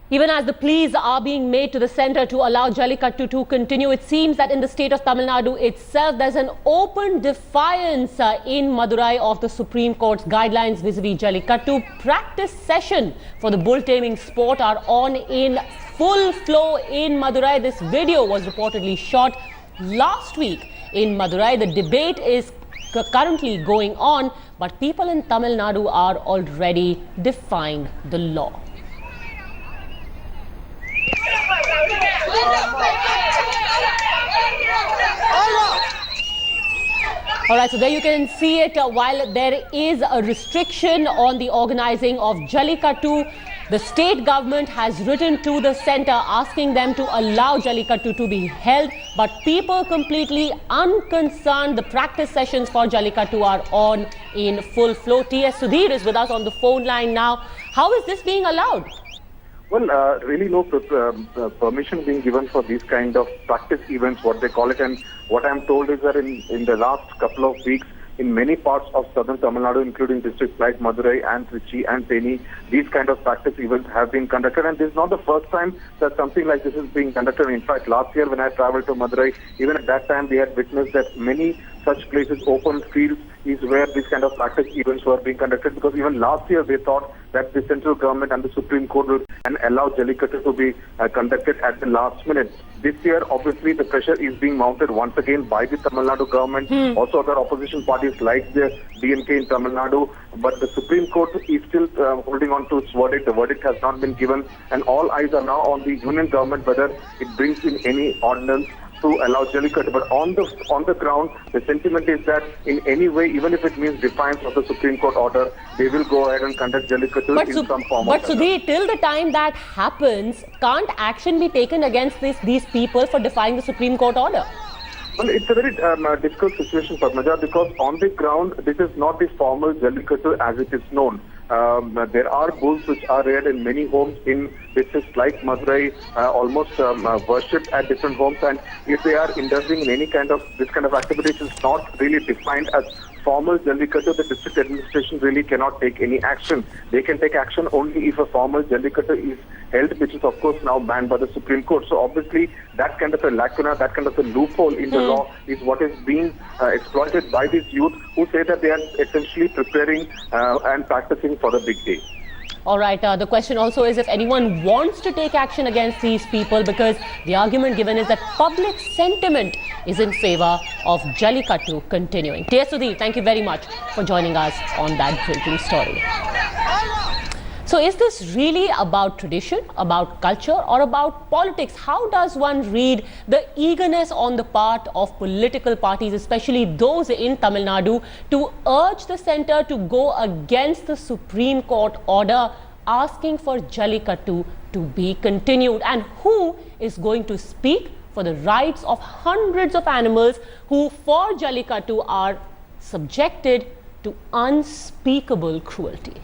Even as the pleas are being made to the centre to allow Jallikattu to continue, it seems that in the state of Tamil Nadu itself, there's an open defiance in Madurai of the Supreme Court's guidelines vis-a-vis Jallikattu. Practice session for the bull taming sport are on in full flow in Madurai. This video was reportedly shot last week in Madurai. The debate is currently going on, but people in Tamil Nadu are already defying the law. Alright, so there you can see it. While there is a restriction on the organizing of Jallikattu, the state government has written to the centre asking them to allow Jallikattu to be held, but people completely unconcerned. The practice sessions for Jallikattu are on in full flow. T.S. Sudhir is with us on the phone line now. How is this being allowed? Well, really no permission being given for these kind of practice events, what they call it. And what I'm told is that in the last couple of weeks, in many parts of southern Tamil Nadu, including districts like Madurai and Trichy and Theni, these kind of practice events have been conducted. And this is not the first time that something like this is being conducted. In fact, last year when I traveled to Madurai, even at that time we had witnessed that many such places, open fields, is where these kind of practice events were being conducted, because even last year they thought that the central government and the Supreme Court would allow Jallikattu to be conducted at the last minute. This year, obviously, the pressure is being mounted once again by the Tamil Nadu government, also other opposition parties like the DMK in Tamil Nadu, but the Supreme Court is still holding on to its verdict. The verdict has not been given, and all eyes are now on the union government whether it brings in any ordinance to allow Jallikattu. But on the ground, the sentiment is that in any way, even if it means defiance of the Supreme Court order, they will go ahead and conduct Jallikattu in some form. But Sudhir, till the time that happens, can't action be taken against these people for defying the Supreme Court order? Well, it's a very difficult situation, Padmaja, because on the ground, this is not the formal Jallikattu as it is known. There are bulls which are reared in many homes in districts like Madurai, almost worshipped at different homes, and if they are indulging in any kind of this kind of activity, it is not really defined as formal Jallikattu. The district administration really cannot take any action. They can take action only if a formal Jallikattu is held, which is of course now banned by the Supreme Court. So obviously that kind of a lacuna, that kind of a loophole in the law is what is being exploited by these youth who say that they are essentially preparing and practicing for the big day. All right, the question also is if anyone wants to take action against these people, because the argument given is that public sentiment is in favor of Jallikattu continuing. T.S. Sudhir, thank you very much for joining us on that breaking story. So is this really about tradition, about culture, or about politics? How does one read the eagerness on the part of political parties, especially those in Tamil Nadu, to urge the centre to go against the Supreme Court order asking for Jallikattu to be continued? And who is going to speak for the rights of hundreds of animals who, for Jallikattu, are subjected to unspeakable cruelty?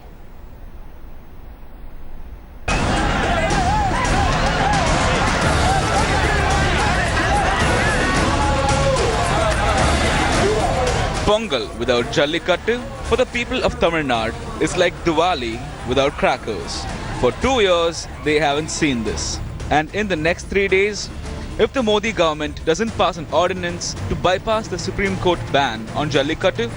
Pongal without Jallikattu for the people of Tamil Nadu is like Diwali without crackers. For 2 years, they haven't seen this. And in the next 3 days, if the Modi government doesn't pass an ordinance to bypass the Supreme Court ban on Jallikattu,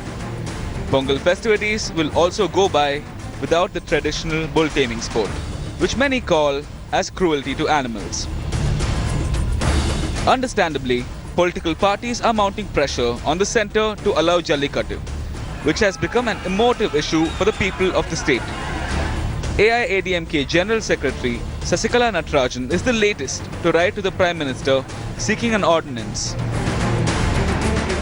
Pongal festivities will also go by without the traditional bull taming sport, which many call as cruelty to animals. Understandably, political parties are mounting pressure on the centre to allow Jallikattu, which has become an emotive issue for the people of the state. AIADMK General Secretary Sasikala Natarajan is the latest to write to the Prime Minister seeking an ordinance.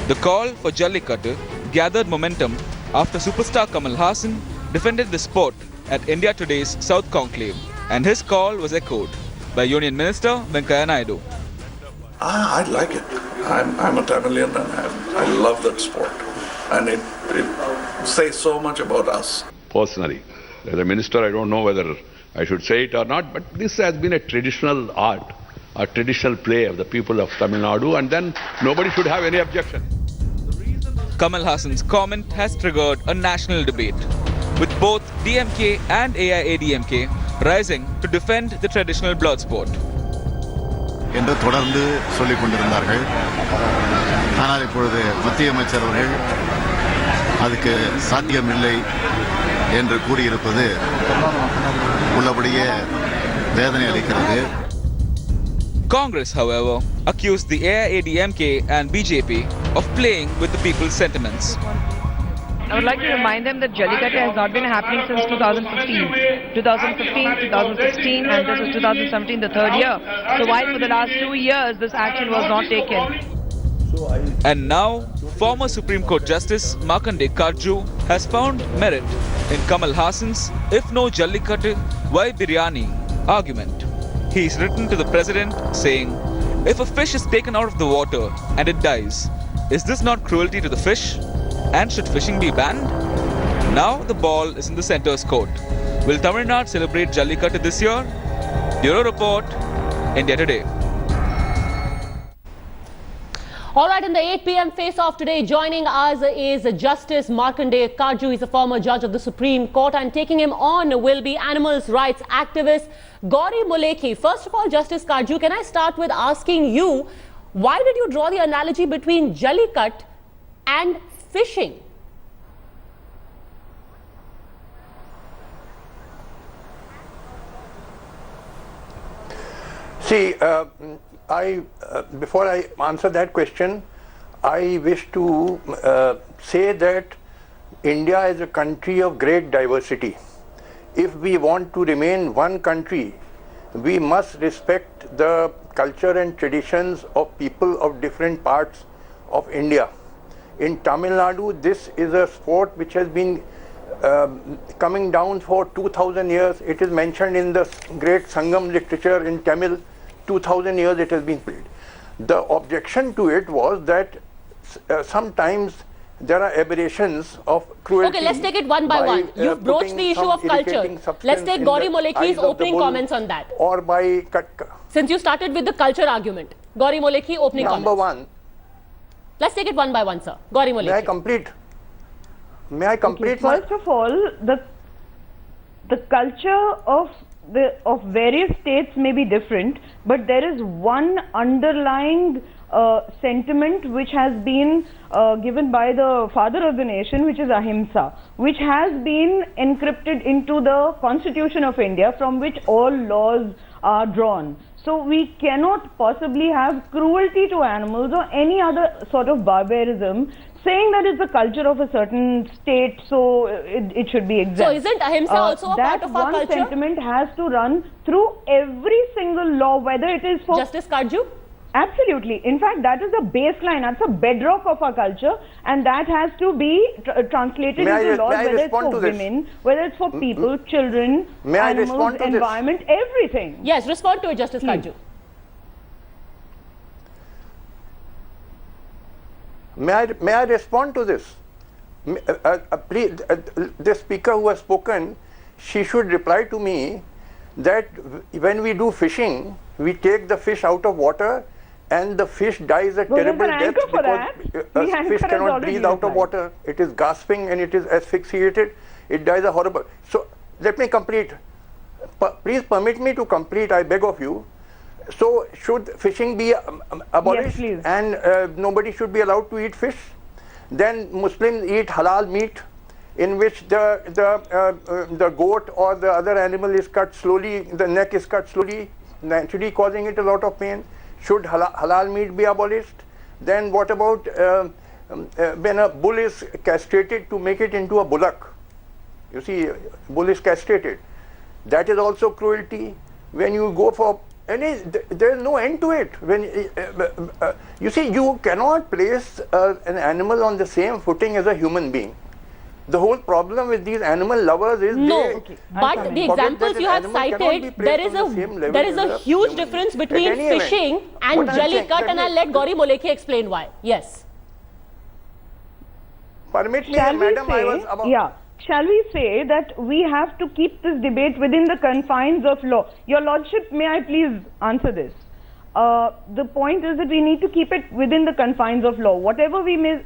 The call for Jallikattu gathered momentum after superstar Kamal Haasan defended the sport at India Today's South Conclave, and his call was echoed by Union Minister Venkaiah Naidu. I like it. I'm a Tamilian and I love that sport. And it says so much about us. Personally, as a minister, I don't know whether I should say it or not, but this has been a traditional art, a traditional play of the people of Tamil Nadu, and then nobody should have any objection. Kamal Haasan's comment has triggered a national debate, with both DMK and AIADMK rising to defend the traditional blood sport. என்று தொடர்ந்து சொல்லிக் கொண்டிருந்தார்கள். ஆனால் இப்பொழுது மத்திய அமைச்சர் அவர்கள் அதுக்கு சாத்தியமில்லை என்று கூறியிருப்பது உள்ளபடியே வேதனை அளிக்கிறது. Congress, however, accused the AIADMK and BJP of playing with the people's sentiments. I would like to remind them that Jallikattu has not been happening since 2015. 2015, 2016 and this is 2017, the third year. So while for the last 2 years this action was not taken. And now, former Supreme Court Justice Markanday Karju has found merit in Kamal Hassan's "If no Jallikattu, why biryani?" argument. He's written to the president saying, if a fish is taken out of the water and it dies, is this not cruelty to the fish? And should fishing be banned? Now the ball is in the centre's court. Will Tamil Nadu celebrate Jallikattu this year? Bureau Report, India Today. All right, in the 8 p.m. face-off today, joining us is Justice Markanday Karju. He's a former judge of the Supreme Court, and taking him on will be animals rights activist Gauri Mulekhi. First of all, Justice Karju, can I start with asking you, why did you draw the analogy between Jallikattu and fishing? See, before I answer that question, I wish to say that India is a country of great diversity. If we want to remain one country, we must respect the culture and traditions of people of different parts of India. In Tamil Nadu, this is a sport which has been coming down for 2000 years. It is mentioned in the great Sangam literature in Tamil. 2000 years it has been played. The objection to it was that sometimes there are aberrations of cruelty. Okay, let's take it one by one. You've broached the issue of culture. Let's take Gauri Mulekhi's opening comments on that. Or by... Since you started with the culture argument, Gauri Mulekhi, opening comments. Number one. Let's take it one by one, sir. Gauri Mulekhi. May I complete? May I complete? Okay, first of all, the culture of various states may be different, but there is one underlying sentiment which has been given by the father of the nation, which is ahimsa, which has been encrypted into the Constitution of India, from which all laws are drawn. So we cannot possibly have cruelty to animals or any other sort of barbarism, saying that it's the culture of a certain state, so it should be exempt. So isn't ahimsa also a part of our culture? That one sentiment has to run through every single law, whether it is for... Justice Karju? Absolutely. In fact, that is the baseline, that's a bedrock of our culture, and that has to be translated into laws, whether it's for women, whether it's for people, children, animals, environment, everything. Yes, respond to it, Justice Karju. May I respond to this? Please, the speaker who has spoken, she should reply to me that when we do fishing, we take the fish out of water and the fish dies a terrible death because a fish cannot breathe out of water. It is gasping and it is asphyxiated. It dies a horrible. So let me complete. Please permit me to complete, I beg of you. So should fishing be abolished? Yes, and nobody should be allowed to eat fish? Then Muslims eat halal meat, in which the goat or the other animal is cut slowly, the neck is cut slowly, naturally causing it a lot of pain. Should halal meat be abolished? Then what about when a bull is castrated to make it into a bullock? You see, bull is castrated. That is also cruelty. When you go for there is no end to it. When you see, you cannot place an animal on the same footing as a human being. The whole problem with these animal lovers is but the examples you have cited, there is a huge difference between fishing and Jallikattu, and I'll let Gauri Mulekhi explain why. Yes. Permit me, madam, I was about... Shall we say that we have to keep this debate within the confines of law? Your Lordship, may I please answer this? the point is that we need to keep it within the confines of law. Whatever we may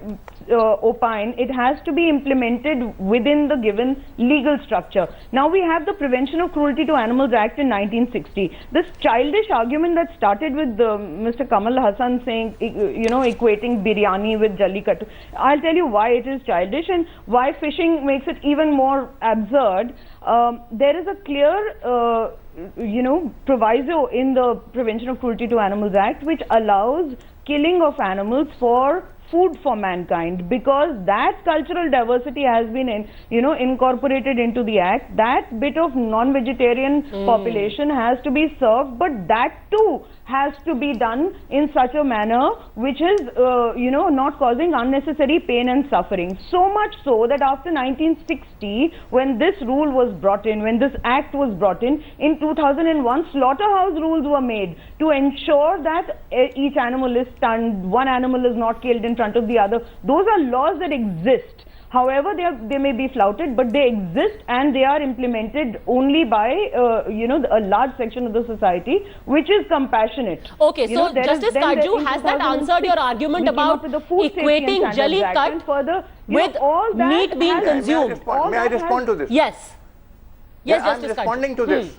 opine, it has to be implemented within the given legal structure. Now we have the Prevention of Cruelty to Animals Act in 1960. This childish argument that started with Mr. Kamal Hassan saying, equating biryani with Jallikattu. I'll tell you why it is childish and why fishing makes it even more absurd. There is a clear proviso in the Prevention of Cruelty to Animals Act which allows killing of animals for food for mankind, because that cultural diversity has been incorporated into the act. That bit of non-vegetarian population has to be served, but that too has to be done in such a manner which is not causing unnecessary pain and suffering. So much so that after 1960, when this rule was brought in, when this act was brought in 2001 slaughterhouse rules were made to ensure that each animal is stunned, one animal is not killed in front of the other. Those are laws that exist. However, they may be flouted, but they exist and they are implemented only by a large section of the society which is compassionate. Okay, so Justice Kaju, has that answered your argument about equating Jallikattu with all meat being consumed? May I respond to this? Yes. Yes, I'm responding to this.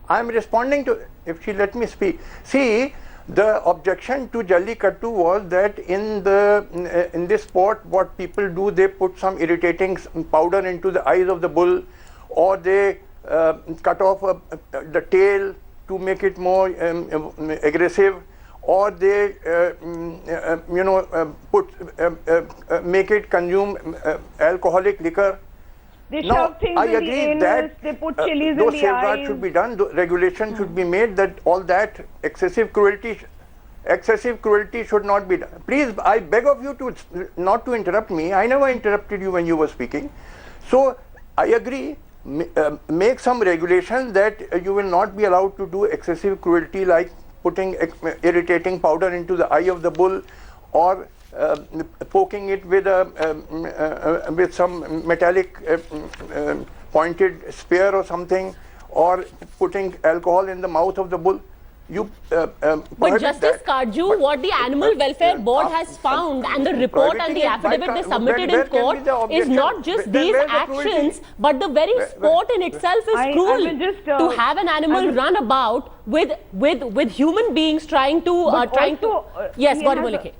I'm responding to, if she let me speak. See, the objection to Jallikattu was that in this sport, what people do, they put some irritating powder into the eyes of the bull, or they cut off the tail to make it more aggressive, or they make it consume alcoholic liquor. They shove things in the anus, they put chilies in the eyes. Those safeguards should be done, regulation should be made that all that excessive cruelty should not be done. Please, I beg of you to not to interrupt me. I never interrupted you when you were speaking. So, I agree, make some regulations that you will not be allowed to do excessive cruelty like putting irritating powder into the eye of the bull, or poking it with some metallic pointed spear or something, or putting alcohol in the mouth of the bull. But Justice Kaju, what the Animal Welfare Board has found, and the report and the affidavit they submitted in court, is not just these actions, but the very sport in itself is cruel. To have an animal run about with human beings trying to yes, God bolike.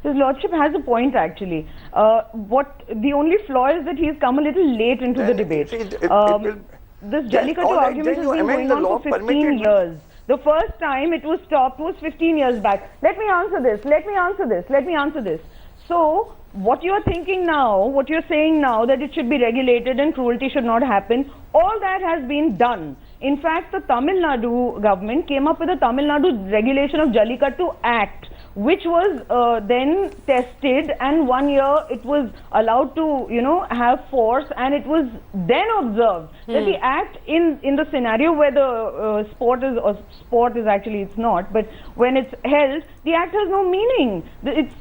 His Lordship has a point actually. The only flaw is that he's come a little late into the debate. This Jallikattu argument has been going on for 15 years. The first time it was stopped was 15 years back. Let me answer this. So, what you are thinking now, what you are saying now, that it should be regulated and cruelty should not happen, all that has been done. In fact, the Tamil Nadu government came up with a Tamil Nadu Regulation of Jallikattu Act, which was then tested, and 1 year it was allowed to have force, and it was then observed that the act in the scenario where the sport is actually, it's not, but when it's held, the act has no meaning. It's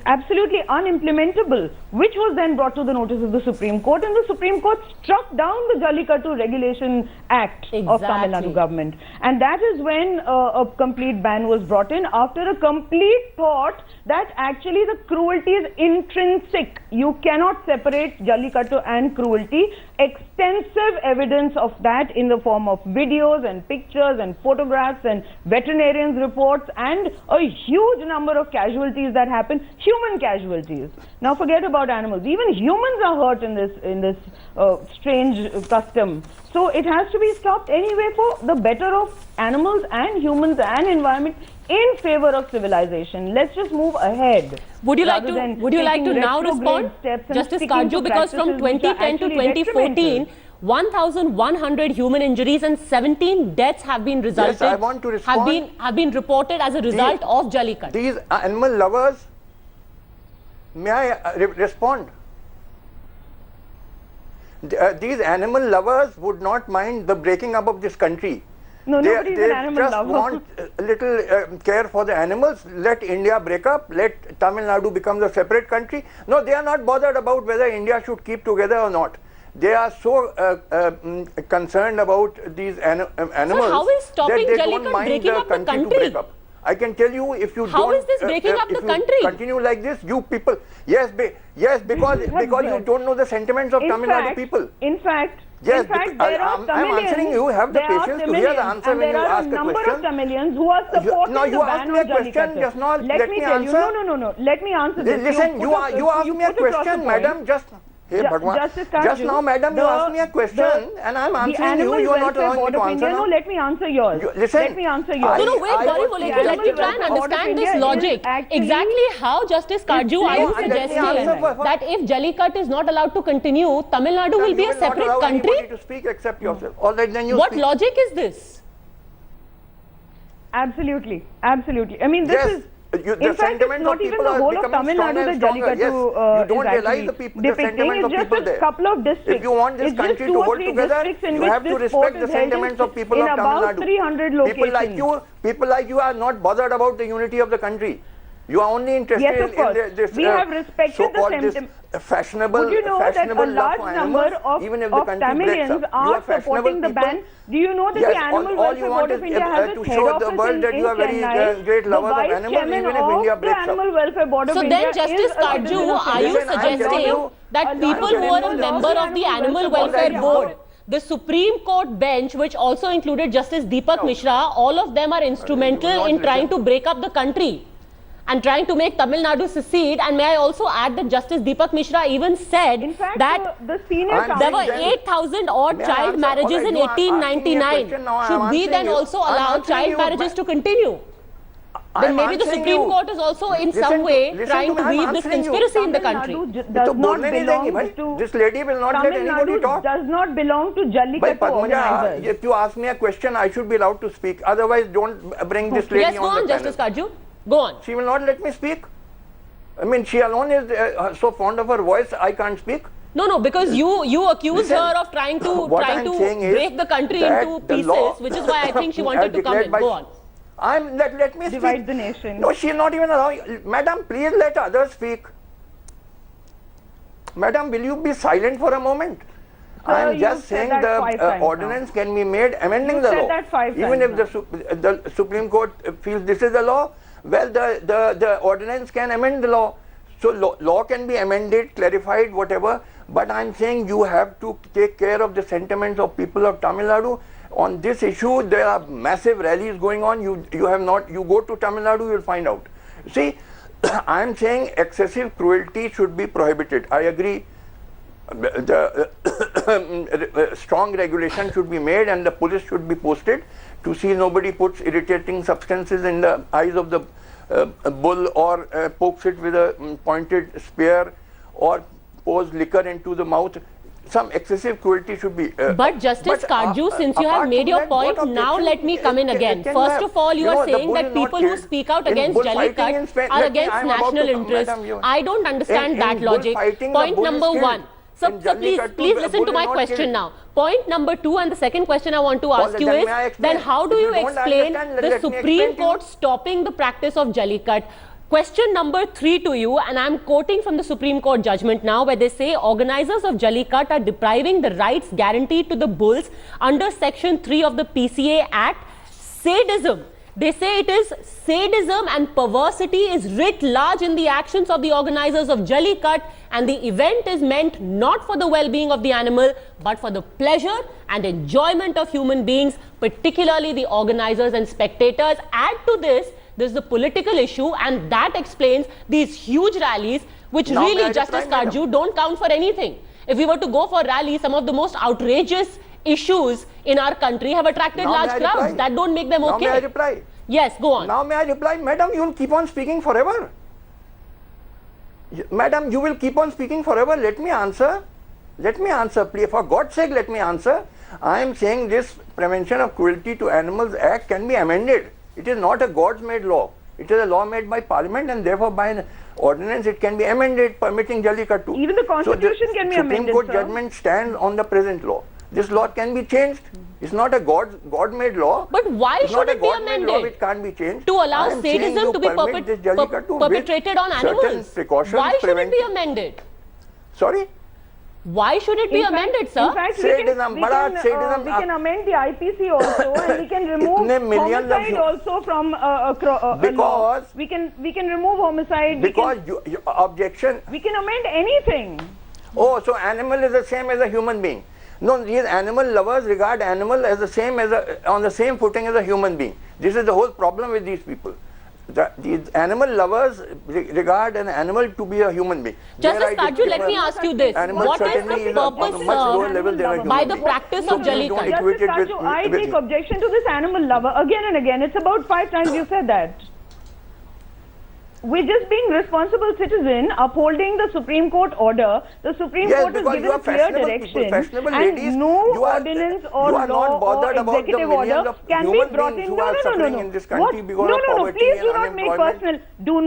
absolutely unimplementable, which was then brought to the notice of the Supreme Court, and the Supreme Court struck down the Jallikattu Regulation Act of Tamil Nadu government. And that is when a complete ban was brought in, after a complete thought that actually the cruelty is intrinsic. You cannot separate Jallikattu and cruelty. Extensive evidence of that in the form of videos and pictures and photographs and veterinarians' reports, and a huge number of casualties that happen, human casualties. Now forget about animals. Even humans are hurt in this strange custom. So it has to be stopped anyway for the better of animals and humans and environment, in favor of civilization. Let's just move ahead. Would you like to now respond, Justice Kaju? Because from 2010 to 2014, 1,100 human injuries and 17 deaths have been resulted. Yes, I want to respond. Have been reported as a result of Jallikattu. These animal lovers, may I respond? These animal lovers would not mind the breaking up of this country. No, nobody is an animal lover. They just want a little care for the animals. Let India break up. Let Tamil Nadu become a separate country. No, they are not bothered about whether India should keep together or not. they are so concerned about these animals how is stopping that they Jallikattu don't mind breaking the up the country to country? break up. I can tell you, if you How don't, is this breaking up the if you country? continue like this, you people, yes, because you don't know the sentiments of Tamil Nadu people. In fact, Yes, there are I'm Tamilians. answering you. Have the There are patience to hear the Tamilians, answer and when you there are ask a a number of question. Tamilians who are supporting No, you the asked ban me a on question Jallikattu. just now. Let me tell you. answer. No. Let me answer this. Listen, you asked me a put across question, the madam. point. Just hey, Bhagwan. Justice Just Kanju, now, madam, you asked me a question, and I'm answering you. You are not allowing me to answer No, now. let me answer yours. Listen, Let me answer yours. No, wait, I very was- let me try and understand this logic. Exactly how, Justice Karju, are you let me answer suggesting for- that if Jallikattu is not allowed to continue, Tamil Nadu will be You a will not separate allow country? anybody to speak except yourself. All right, then you What speak. logic is this? Absolutely. I mean, this Yes. is. The In fact, it's sentiments not of even people the are whole of becoming Tamil stronger Nadu and that stronger. Yes, Jallikattu you don't is realize actually the depicting. sentiments It's of just people a there. couple of districts. If you want this It's just country 2 to or hold 3 together, districts in you which have to this sport respect the is held sentiments of people in of Tamil about Nadu. 300 locations. People like you are not bothered about the unity of the country. You are only interested Yes, of course. in this We have respected the so-called sentiment. fashionable, Would you know that a fashionable love large for number animals, of even if the country breaks Tamilians up. You are fashionable supporting the people. ban? Do you know that Yes, the Animal all Welfare you want Board is of India has to its head show the office world in that you are very Chennai? great lovers the of vice animals, chairman even if India of the breaks up. Animal Welfare Board of So India then, Justice is a Karju, citizen of are you India. Listen, I'm telling suggesting you- that I'm people telling who are you a the member of the Animal Welfare Board, the Supreme Court bench, which also included Justice Deepak Mishra, all of them are instrumental not in trying listen. to break up the country and trying to make Tamil Nadu secede. And may I also add that Justice Deepak Mishra even said In fact, that the senior I'm there counsel. were saying 8,000 odd May I child answer? marriages Alright, in you are asking me a 1899. question, now I'm Should we answering then you. also I'm allow answering child you, marriages but- to continue? Then I'm maybe the answering Supreme you. Court is also in Listen some to- way listen trying to to me, I'm weave this answering you. conspiracy in the Tamil country. Nadu तो does not बोलने नहीं देंगी भाई. belong to This lady will not let Tamil anybody Nadu talk. does not belong to Bhai, Jallikattu Padmaja, organizers. if you ask me a question, I should be allowed to speak. Otherwise, don't bring this lady Yes, go on on, the Justice panel. Karju. Go on. She will not let me speak. I mean, she alone is so fond of her voice, I can't speak. No, because you accuse Listen, her of trying to what I'm saying is break the country that into the pieces, law which is why I think she wanted to come declared in. by- Go on. Let me Divide speak. the nation. No, she is not even allowing. Madam, please let others speak. Madam, will you be silent for a moment? I am you just said saying that the 5 times ordinance can be made amending You the said law. that 5 Even if times the Supreme Court feels this is the law, well, the ordinance can amend the law. So law can be amended, clarified, whatever. But I am saying you have to take care of the sentiments of people of Tamil Nadu. On this issue, there are massive rallies going on. You go to Tamil Nadu, you will find out. See, I am saying excessive cruelty should be prohibited. I agree. The strong regulation should be made and the police should be posted to see nobody puts irritating substances in the eyes of the bull or pokes it with a pointed spear or pours liquor into the mouth. Some excessive cruelty should be. But Justice Karju, since you have apart made from your that, what point, now objection let me come in can again. you First have? of all, you know, are the saying bull that is not people who killed. speak out In against bullfighting in Jallikat Spain- are let me- against I am about national to- interest. Madam, you- I don't understand in that logic. bullfighting, the Point bull is number killed. one. So In please Jallikattu, listen bull to is my not question killed. now. Point number two and the second question I want to ask you then is, may I explain? then how do If you you don't explain understand, the let me Supreme explain to you. Court stopping the practice of Jallikat? Question number 3 to you, and I'm quoting from the Supreme Court judgment now, where they say organizers of Jallikat are depriving the rights guaranteed to the bulls under Section 3 of the PCA Act. Sadism. They say it is sadism and perversity is writ large in the actions of the organizers of Jallikat, and the event is meant not for the well-being of the animal, but for the pleasure and enjoyment of human beings, particularly the organizers and spectators. Add to this, there's the political issue, and that explains these huge rallies, which Now may really, I Justice reply, Karju, don't count for anything. If we were to go for rallies, some of the most outrageous issues in our country have attracted Now large may I crowds. reply? That don't make them Now okay. may I reply? Yes, go on. Now may I reply? Madam, you will keep on speaking forever. Madam, you will keep on speaking forever. Let me answer. Let me answer. Please, for God's sake, let me answer. I am saying this Prevention of Cruelty to Animals Act can be amended. It is not a God's made law. It is a law made by Parliament, and therefore by an ordinance it can be amended permitting Jallikattu. Even the Constitution can be amended, Supreme Court sir. judgment stands on the present law. This law can be changed. It's not a God-made law. But why It's should not a it be God-made law amended? which can't be changed. To allow I am saying sadism you to be permit this Jallikattu with perpetrated on certain animals. precautions Why should it be preventing- amended? Sorry? Why should it be amended, sir? In fact, Sadism, we can amend the IPC also, and we can remove homicide also from law. We can remove homicide. Because objection. We can amend anything. Oh, so animal is the same as a human being. No, these animal lovers regard animal as the same as on the same footing as a human being. This is the whole problem with these people. These animal lovers regard an animal to be a human being. Justice Karju, let me ask you this. What is the purpose by the practice of Jallikattu? Justice Karju, I take objection to this animal lover again and again. It's about 5 times you said that. We're just being responsible citizen, upholding the Supreme Court order. The Supreme Court has given clear direction, and no ordinance or law or executive order can be brought in. No. What? No. Please do not make personal. Do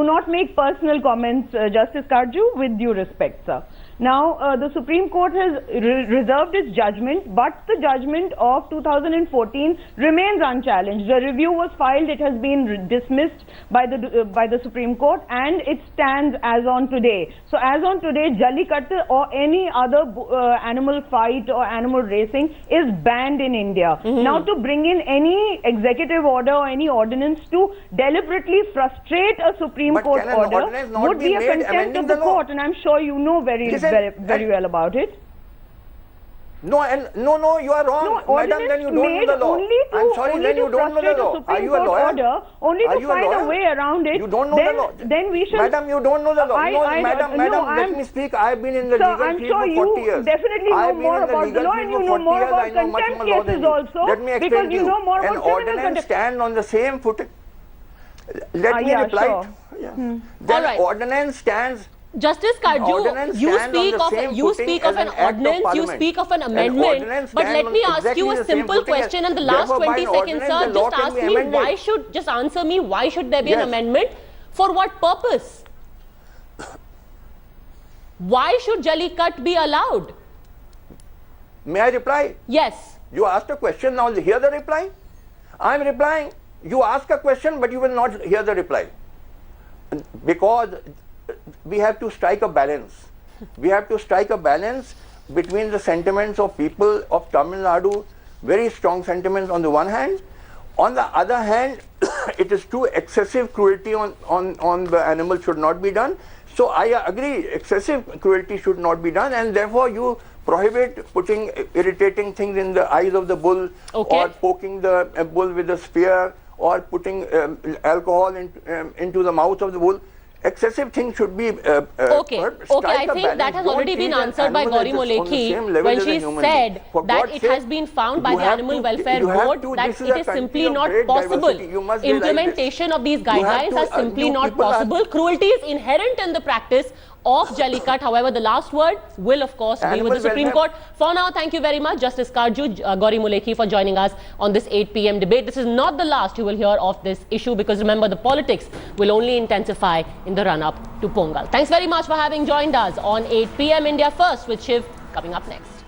not make personal comments, Justice Karju, with due respect, sir. Now, the Supreme Court has reserved its judgment, but the judgment of 2014 remains unchallenged. The review was filed, it has been dismissed by the Supreme Court, and it stands as on today. So, as on today, Jallikattu or any other animal fight or animal racing is banned in India. Now, to bring in any executive order or any ordinance to deliberately frustrate a Supreme Court order would be a contempt of the court, and I'm sure you know very well about it. No, you are wrong, madam. Then you don't know the law. I'm sorry, then you don't know the law. Are you a lawyer? Only to find a way around it. You don't know the law. Then we should. Madam, you don't know the law. Madam, let me speak. I've been in the legal field for 40 years. Definitely know more about the law, and you know more about contempt cases also. Let me explain to you. An ordinance stand on the same footing. Let me reply. Then ordinance stands. Justice Karju, you speak of an ordinance, you speak of an amendment, but let me ask you a simple question in the last 20 seconds, sir. Just ask me answer me, why should there be an amendment? For what purpose? Why should Jallikattu be allowed? May I reply? Yes. You asked a question, now hear the reply. I am replying. You ask a question, but you will not hear the reply. Because we have to strike a balance. We have to strike a balance between the sentiments of people of Tamil Nadu, very strong sentiments on the one hand. On the other hand, it is too excessive cruelty on the animal should not be done. So I agree, excessive cruelty should not be done, and therefore you prohibit putting irritating things in the eyes of the bull, or poking the bull with a spear, or putting alcohol into the mouth of the bull. Excessive things should be okay, I think that has already been answered by Gauri Molekhi when she said that it has been found by the Animal Welfare Board that it is simply not possible. Implementation of these guidelines are simply not possible. Cruelty is inherent in the practice of Jallikattu. However, the last word will of course be with the Supreme Court. For now, thank you very much, Justice Karju, Gauri Molekhi, for joining us on this 8 p.m. debate. This is not the last you will hear of this issue, because remember, the politics will only intensify in the run-up to Pongal. Thanks very much for having joined us on 8 p.m. India First with Shiv coming up next.